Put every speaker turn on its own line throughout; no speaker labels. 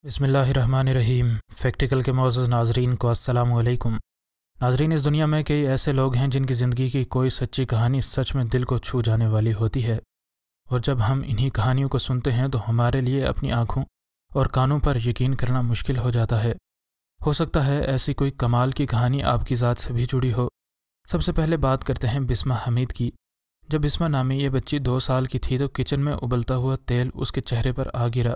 بسم اللہ الرحمن الرحیم۔ فیکٹیکل کے معزز ناظرین کو السلام علیکم۔ ناظرین، اس دنیا میں کئی ایسے لوگ ہیں جن کی زندگی کی کوئی سچی کہانی سچ میں دل کو چھو جانے والی ہوتی ہے، اور جب ہم انہی کہانیوں کو سنتے ہیں تو ہمارے لیے اپنی آنکھوں اور کانوں پر یقین کرنا مشکل ہو جاتا ہے۔ ہو سکتا ہے ایسی کوئی کمال کی کہانی آپ کی ذات سے بھی جڑی ہو۔ سب سے پہلے بات کرتے ہیں بسمہ حمید کی۔ جب بسمہ نامی یہ بچی 2 سال کی تھی تو کچن میں ابلتا ہوا تیل اس کے چہرے پر آ گرا،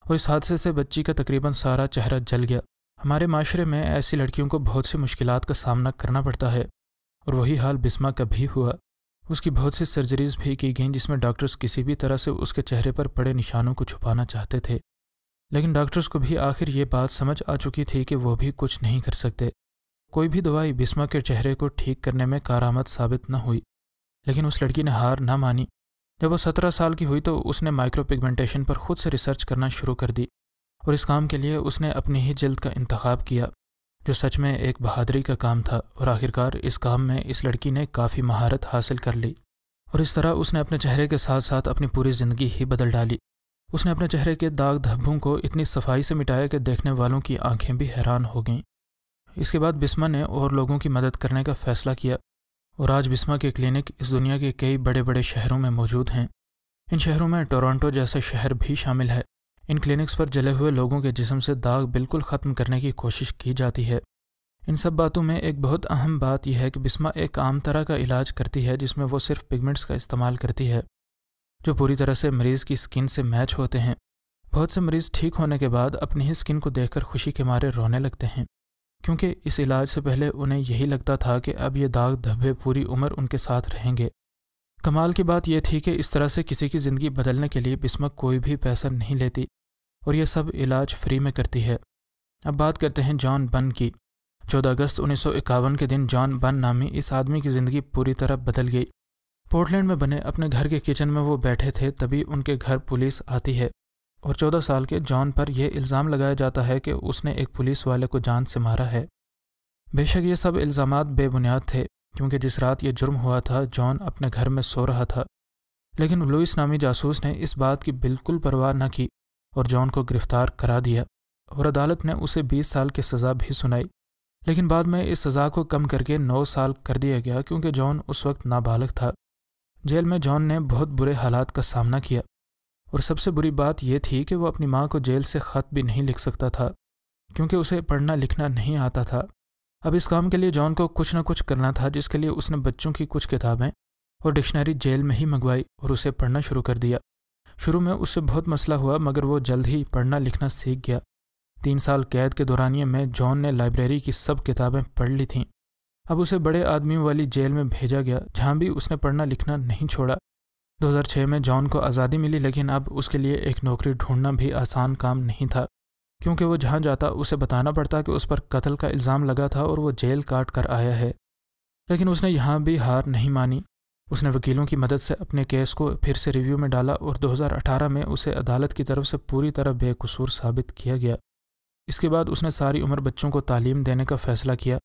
اور اس حادثے سے بچی کا تقریباً سارا چہرہ جل گیا۔ ہمارے معاشرے میں ایسی لڑکیوں کو بہت سی مشکلات کا سامنا کرنا پڑتا ہے، اور وہی حال بسمہ کا بھی ہوا۔ اس کی بہت سی سرجریز بھی کی گئیں جس میں ڈاکٹرز کسی بھی طرح سے اس کے چہرے پر پڑے نشانوں کو چھپانا چاہتے تھے، لیکن ڈاکٹرز کو بھی آخر یہ بات سمجھ آ چکی تھی کہ وہ بھی کچھ نہیں کر سکتے۔ کوئی بھی دوائی بسمہ کے چہرے کو ٹھیک کرنے میں کارآمد ثابت نہ ہوئی، لیکن اس لڑکی نے ہار نہ مانی۔ جب وہ 17 سال کی ہوئی تو اس نے مائکرو پگمنٹیشن پر خود سے ریسرچ کرنا شروع کر دی، اور اس کام کے لیے اس نے اپنی ہی جلد کا انتخاب کیا، جو سچ میں ایک بہادری کا کام تھا، اور آخرکار اس کام میں اس لڑکی نے کافی مہارت حاصل کر لی، اور اس طرح اس نے اپنے چہرے کے ساتھ ساتھ اپنی پوری زندگی ہی بدل ڈالی۔ اس نے اپنے چہرے کے داغ دھبوں کو اتنی صفائی سے مٹایا کہ دیکھنے والوں کی آنکھیں بھی حیران ہو گئیں۔ اس کے بعد بسمہ نے اور لوگوں کی مدد کرنے کا فیصلہ کیا، اور آج بسمہ کے کلینک اس دنیا کے کئی بڑے بڑے شہروں میں موجود ہیں۔ ان شہروں میں ٹورانٹو جیسا شہر بھی شامل ہے۔ ان کلینکس پر جلے ہوئے لوگوں کے جسم سے داغ بالکل ختم کرنے کی کوشش کی جاتی ہے۔ ان سب باتوں میں ایک بہت اہم بات یہ ہے کہ بسمہ ایک عام طرح کا علاج کرتی ہے جس میں وہ صرف پگمنٹس کا استعمال کرتی ہے، جو پوری طرح سے مریض کی سکن سے میچ ہوتے ہیں۔ بہت سے مریض ٹھیک ہونے کے بعد اپنی ہی سکن کو دیکھ کر خوشی کے مارے رونے لگتے ہیں، کیونکہ اس علاج سے پہلے انہیں یہی لگتا تھا کہ اب یہ داغ دھبے پوری عمر ان کے ساتھ رہیں گے۔ کمال کی بات یہ تھی کہ اس طرح سے کسی کی زندگی بدلنے کے لیے بسمہ کوئی بھی پیسہ نہیں لیتی، اور یہ سب علاج فری میں کرتی ہے۔ اب بات کرتے ہیں جان بن کی۔ 14 اگست 1951 کے دن جان بن نامی اس آدمی کی زندگی پوری طرح بدل گئی۔ پورٹلینڈ میں بنے اپنے گھر کے کچن میں وہ بیٹھے تھے، تبھی ان کے گھر پولیس آتی ہے، اور 14 سال کے جان پر یہ الزام لگایا جاتا ہے کہ اس نے ایک پولیس والے کو جان سے مارا ہے۔ بے شک یہ سب الزامات بے بنیاد تھے، کیونکہ جس رات یہ جرم ہوا تھا جان اپنے گھر میں سو رہا تھا، لیکن لوئس نامی جاسوس نے اس بات کی بالکل پرواہ نہ کی اور جان کو گرفتار کرا دیا، اور عدالت نے اسے 20 سال کی سزا بھی سنائی، لیکن بعد میں اس سزا کو کم کر کے 9 سال کر دیا گیا، کیونکہ جان اس وقت نابالغ تھا۔ جیل میں جان نے بہت برے حالات کا سامنا کیا، اور سب سے بری بات یہ تھی کہ وہ اپنی ماں کو جیل سے خط بھی نہیں لکھ سکتا تھا، کیونکہ اسے پڑھنا لکھنا نہیں آتا تھا۔ اب اس کام کے لیے جان کو کچھ نہ کچھ کرنا تھا، جس کے لیے اس نے بچوں کی کچھ کتابیں اور ڈکشنری جیل میں ہی منگوائی اور اسے پڑھنا شروع کر دیا۔ شروع میں اس سے بہت مسئلہ ہوا، مگر وہ جلد ہی پڑھنا لکھنا سیکھ گیا۔ 3 سال قید کے دورانیے میں جان نے لائبریری کی سب کتابیں پڑھ لی تھیں۔ اب اسے بڑے آدمیوں والی جیل میں بھیجا گیا، جہاں بھی اس نے پڑھنا لکھنا نہیں چھوڑا۔ 2006 میں جان کو آزادی ملی، لیکن اب اس کے لیے ایک نوکری ڈھونڈنا بھی آسان کام نہیں تھا، کیونکہ وہ جہاں جاتا اسے بتانا پڑتا کہ اس پر قتل کا الزام لگا تھا اور وہ جیل کاٹ کر آیا ہے۔ لیکن اس نے یہاں بھی ہار نہیں مانی۔ اس نے وکیلوں کی مدد سے اپنے کیس کو پھر سے ریویو میں ڈالا، اور 2018 میں اسے عدالت کی طرف سے پوری طرح بے قصور ثابت کیا گیا۔ اس کے بعد اس نے ساری عمر بچوں کو تعلیم دینے کا فیصلہ کیا،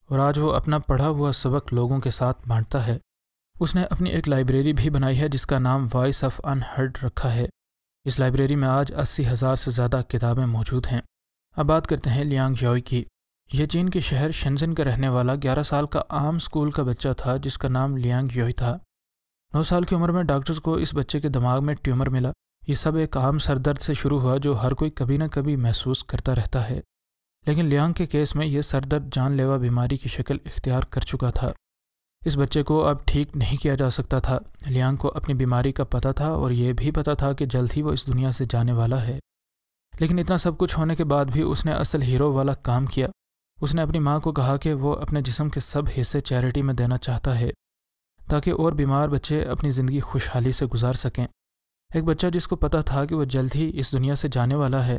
اور آج وہ اپنا پڑھا ہوا سبق لوگوں کے ساتھ بانٹتا ہے۔ اس نے اپنی ایک لائبریری بھی بنائی ہے جس کا نام وائس آف ان ہرڈ رکھا ہے۔ اس لائبریری میں آج 80,000 سے زیادہ کتابیں موجود ہیں۔ اب بات کرتے ہیں لیانگ یوئی کی۔ یہ چین کے شہر شنزن کا رہنے والا 11 سال کا عام اسکول کا بچہ تھا جس کا نام لیانگ یوئی تھا۔ 9 سال کی عمر میں ڈاکٹرز کو اس بچے کے دماغ میں ٹیومر ملا۔ یہ سب ایک عام سر درد سے شروع ہوا جو ہر کوئی کبھی نہ کبھی محسوس کرتا رہتا ہے، لیکن لیانگ کے کیس میں یہ سر درد جان لیوا بیماری کی شکل اختیار کر چکا تھا۔ اس بچے کو اب ٹھیک نہیں کیا جا سکتا تھا۔ لیانگ کو اپنی بیماری کا پتہ تھا، اور یہ بھی پتہ تھا کہ جلد ہی وہ اس دنیا سے جانے والا ہے، لیکن اتنا سب کچھ ہونے کے بعد بھی اس نے اصل ہیرو والا کام کیا۔ اس نے اپنی ماں کو کہا کہ وہ اپنے جسم کے سب حصے چیریٹی میں دینا چاہتا ہے، تاکہ اور بیمار بچے اپنی زندگی خوشحالی سے گزار سکیں۔ ایک بچہ جس کو پتہ تھا کہ وہ جلد ہی اس دنیا سے جانے والا ہے،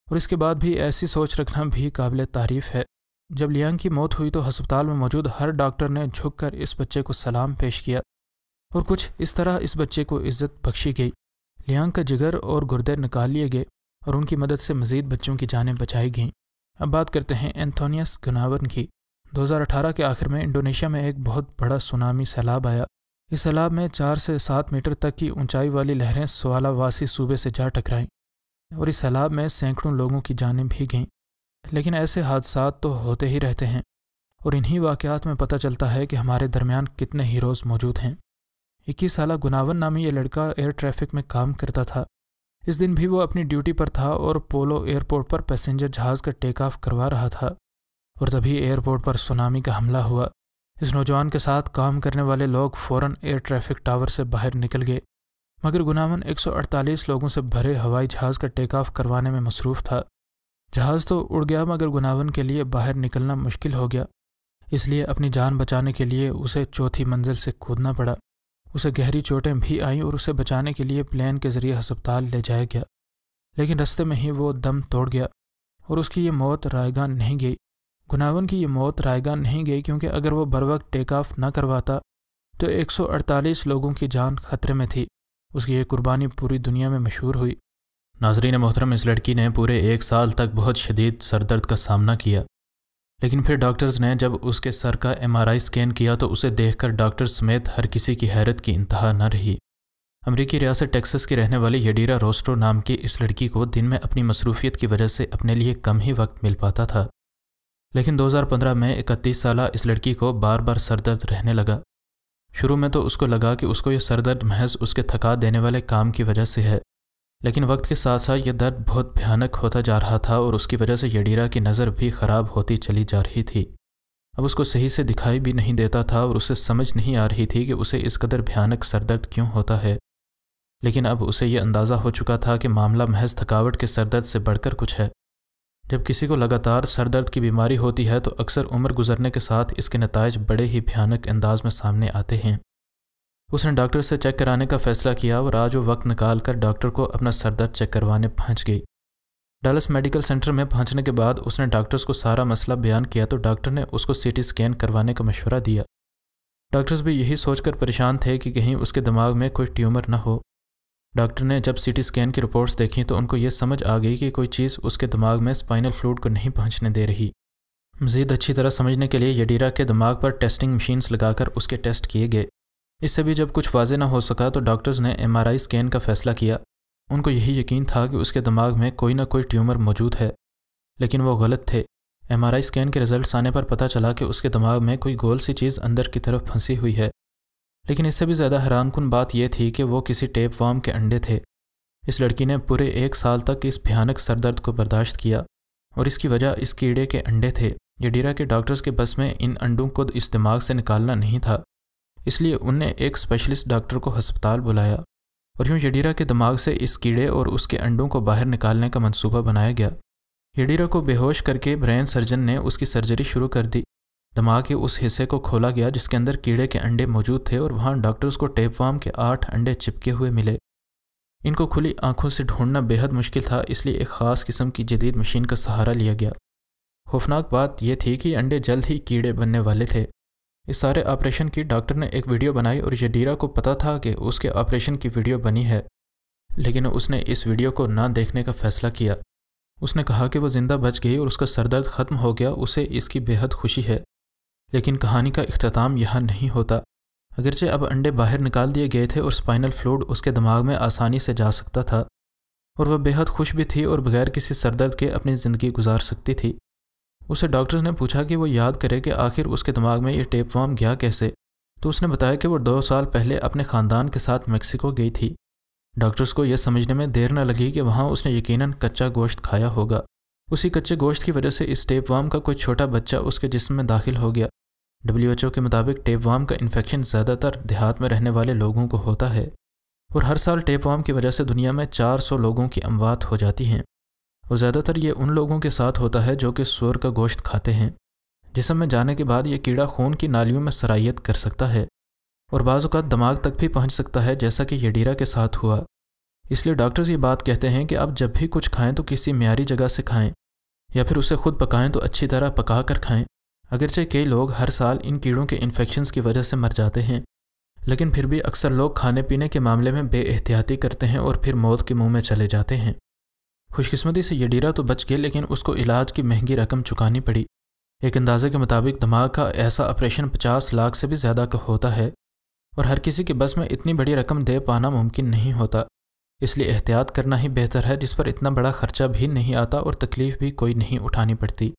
اور اس کے بعد بھی ایسی سوچ رکھنا بھی قابل تعریف ہے۔ جب لیانگ کی موت ہوئی تو ہسپتال میں موجود ہر ڈاکٹر نے جھک کر اس بچے کو سلام پیش کیا، اور کچھ اس طرح اس بچے کو عزت بخشی گئی۔ لیانگ کا جگر اور گردے نکال لیے گئے، اور ان کی مدد سے مزید بچوں کی جانیں بچائی گئیں۔ اب بات کرتے ہیں اینتھونیس گناون کی۔ 2018 کے آخر میں انڈونیشیا میں ایک بہت بڑا سونامی سیلاب آیا۔ اس سیلاب میں 4 سے 7 میٹر تک کی اونچائی والی لہریں سولاواسی صوبے سے جا ٹکرائیں۔ اور اس سیلاب میں سینکڑوں لوگوں کی جانیں بھی گئیں۔ لیکن ایسے حادثات تو ہوتے ہی رہتے ہیں، اور انہی واقعات میں پتہ چلتا ہے کہ ہمارے درمیان کتنے ہیروز موجود ہیں۔ 21 سالہ گناون نامی یہ لڑکا ایئر ٹریفک میں کام کرتا تھا۔ اس دن بھی وہ اپنی ڈیوٹی پر تھا اور پولو ایئرپورٹ پر پیسنجر جہاز کا ٹیک آف کروا رہا تھا، اور تبھی ایئرپورٹ پر سونامی کا حملہ ہوا۔ اس نوجوان کے ساتھ کام کرنے والے لوگ فوراً ایئر ٹریفک ٹاور سے باہر نکل گئے، مگر گناون 148 لوگوں سے بھرے ہوائی جہاز کا ٹیک آف کروانے میں مصروف تھا۔ جہاز تو اڑ گیا، مگر گناون کے لیے باہر نکلنا مشکل ہو گیا، اس لیے اپنی جان بچانے کے لیے اسے چوتھی منزل سے کودنا پڑا۔ اسے گہری چوٹیں بھی آئیں اور اسے بچانے کے لیے پلین کے ذریعے ہسپتال لے جایا گیا، لیکن رستے میں ہی وہ دم توڑ گیا اور اس کی یہ موت رائے گاہ نہیں گئی۔ گناون کی یہ موت رائے گاہ نہیں گئی کیونکہ اگر وہ بروقت ٹیک آف نہ کرواتا تو 148 لوگوں کی جان خطرے میں تھی۔ اس کی یہ قربانی پوری دنیا میں مشہور ہوئی۔ ناظرین محترم، اس لڑکی نے پورے 1 سال تک بہت شدید سر درد کا سامنا کیا، لیکن پھر ڈاکٹرز نے جب اس کے سر کا MRI اسکین کیا تو اسے دیکھ کر ڈاکٹر سمیت ہر کسی کی حیرت کی انتہا نہ رہی۔ امریکی ریاست ٹیکساس کی رہنے والی یڈیرا روسٹرو نام کی اس لڑکی کو دن میں اپنی مصروفیت کی وجہ سے اپنے لیے کم ہی وقت مل پاتا تھا، لیکن 2015 میں 31 سالہ اس لڑکی کو بار بار سر درد رہنے لگا۔ شروع میں تو اس کو لگا کہ اس کو یہ سر درد محض اس کے تھکا دینے والے کام کی وجہ سے ہے، لیکن وقت کے ساتھ ساتھ یہ درد بہت بھیانک ہوتا جا رہا تھا اور اس کی وجہ سے یڈیرا کی نظر بھی خراب ہوتی چلی جا رہی تھی۔ اب اس کو صحیح سے دکھائی بھی نہیں دیتا تھا اور اسے سمجھ نہیں آ رہی تھی کہ اسے اس قدر بھیانک سر درد کیوں ہوتا ہے، لیکن اب اسے یہ اندازہ ہو چکا تھا کہ معاملہ محض تھکاوٹ کے سر درد سے بڑھ کر کچھ ہے۔ جب کسی کو لگاتار سر درد کی بیماری ہوتی ہے تو اکثر عمر گزرنے کے ساتھ اس کے نتائج بڑے ہی بھیانک انداز میں سامنے آتے ہیں۔ اس نے ڈاکٹر سے چیک کرانے کا فیصلہ کیا اور آج وہ وقت نکال کر ڈاکٹر کو اپنا سر درد چیک کروانے پہنچ گئی۔ ڈالس میڈیکل سینٹر میں پہنچنے کے بعد اس نے ڈاکٹرز کو سارا مسئلہ بیان کیا تو ڈاکٹر نے اس کو CT اسکین کروانے کا مشورہ دیا۔ ڈاکٹرز بھی یہی سوچ کر پریشان تھے کہ کہیں اس کے دماغ میں کوئی ٹیومر نہ ہو۔ ڈاکٹر نے جب CT اسکین کی رپورٹس دیکھیں تو ان کو یہ سمجھ آ گئی کہ کوئی چیز اس کے دماغ میں اسپائنل فلوئڈ کو نہیں پہنچنے دے رہی۔ مزید اچھی طرح سمجھنے کے لیے یڈیرا کے دماغ پر ٹیسٹنگ مشینز لگا کر اس کے ٹیسٹ کیے گئے۔ اس سے بھی جب کچھ واضح نہ ہو سکا تو ڈاکٹرز نے MRI اسکین کا فیصلہ کیا۔ ان کو یہی یقین تھا کہ اس کے دماغ میں کوئی نہ کوئی ٹیومر موجود ہے، لیکن وہ غلط تھے۔ MRI اسکین کے رزلٹس آنے پر پتہ چلا کہ اس کے دماغ میں کوئی گول سی چیز اندر کی طرف پھنسی ہوئی ہے، لیکن اس سے بھی زیادہ حیران کن بات یہ تھی کہ وہ کسی ٹیپ وارم کے انڈے تھے۔ اس لڑکی نے پورے 1 سال تک اس بھیانک سر درد کو برداشت کیا اور اس کی وجہ اس کیڑے کے انڈے تھے۔ یڈیرا کے ڈاکٹرز کے بس میں ان انڈوں کو اس دماغ سے نکالنا نہیں تھا، اس لیے ان نے ایک اسپیشلسٹ ڈاکٹر کو ہسپتال بلایا اور یوں یڈیرا کے دماغ سے اس کیڑے اور اس کے انڈوں کو باہر نکالنے کا منصوبہ بنایا گیا۔ یڈیرا کو بے ہوش کر کے برین سرجن نے اس کی سرجری شروع کر دی۔ دماغ کے اس حصے کو کھولا گیا جس کے اندر کیڑے کے انڈے موجود تھے اور وہاں ڈاکٹرز کو ٹیپ وارم کے 8 انڈے چپکے ہوئے ملے۔ ان کو کھلی آنکھوں سے ڈھونڈنا بے حد مشکل تھا، اس لیے ایک خاص قسم کی جدید مشین کا سہارا لیا گیا۔ خوفناک بات یہ تھی کہ یہ انڈے جلد ہی کیڑے بننے والے تھے۔ اس سارے آپریشن کی ڈاکٹر نے ایک ویڈیو بنائی اور یڈیرا کو پتہ تھا کہ اس کے آپریشن کی ویڈیو بنی ہے، لیکن اس نے اس ویڈیو کو نہ دیکھنے کا فیصلہ کیا۔ اس نے کہا کہ وہ زندہ بچ گئی اور اس کا سر درد ختم ہو گیا، اسے اس کی بے حد خوشی ہے۔ لیکن کہانی کا اختتام یہاں نہیں ہوتا۔ اگرچہ اب انڈے باہر نکال دیے گئے تھے اور اسپائنل فلوئڈ اس کے دماغ میں آسانی سے جا سکتا تھا اور وہ بے حد خوش بھی تھی اور بغیر کسی سر درد کے اپنی زندگی گزار سکتی تھی۔ اسے ڈاکٹرز نے پوچھا کہ وہ یاد کرے کہ آخر اس کے دماغ میں یہ ٹیپ وارم گیا کیسے، تو اس نے بتایا کہ وہ 2 سال پہلے اپنے خاندان کے ساتھ میکسیکو گئی تھی۔ ڈاکٹرز کو یہ سمجھنے میں دیر نہ لگی کہ وہاں اس نے یقیناً کچا گوشت کھایا ہوگا۔ اسی کچے گوشت کی وجہ سے اس ٹیپ وارم کا کوئی چھوٹا بچہ اس کے جسم میں داخل ہو گیا۔ WHO کے مطابق ٹیپ وارم کا انفیکشن زیادہ تر دیہات میں رہنے والے لوگوں کو ہوتا ہے اور ہر سال ٹیپ وارم کی وجہ سے دنیا میں 400 لوگوں کی اموات ہو جاتی ہیں، اور زیادہ تر یہ ان لوگوں کے ساتھ ہوتا ہے جو کہ سور کا گوشت کھاتے ہیں۔ جسم میں جانے کے بعد یہ کیڑا خون کی نالیوں میں سرایت کر سکتا ہے اور بعض اوقات دماغ تک بھی پہنچ سکتا ہے، جیسا کہ یڈیرا کے ساتھ ہوا۔ اس لیے ڈاکٹرز یہ بات کہتے ہیں کہ اب جب بھی کچھ کھائیں تو کسی معیاری جگہ سے کھائیں، یا پھر اسے خود پکائیں تو اچھی طرح پکا کر کھائیں۔ اگرچہ کئی لوگ ہر سال ان کیڑوں کے انفیکشنز کی وجہ سے مر جاتے ہیں، لیکن پھر بھی اکثر لوگ کھانے پینے کے معاملے میں بے احتیاطی کرتے ہیں اور پھر موت کے منہ میں چلے جاتے ہیں۔ خوش قسمتی سے یڈیرا تو بچ گئے، لیکن اس کو علاج کی مہنگی رقم چکانی پڑی۔ ایک اندازے کے مطابق دماغ کا ایسا آپریشن 50 لاکھ سے بھی زیادہ کا ہوتا ہے، اور ہر کسی کے بس میں اتنی بڑی رقم دے پانا ممکن نہیں ہوتا۔ اس لیے احتیاط کرنا ہی بہتر ہے، جس پر اتنا بڑا خرچہ بھی نہیں آتا اور تکلیف بھی کوئی نہیں اٹھانی پڑتی۔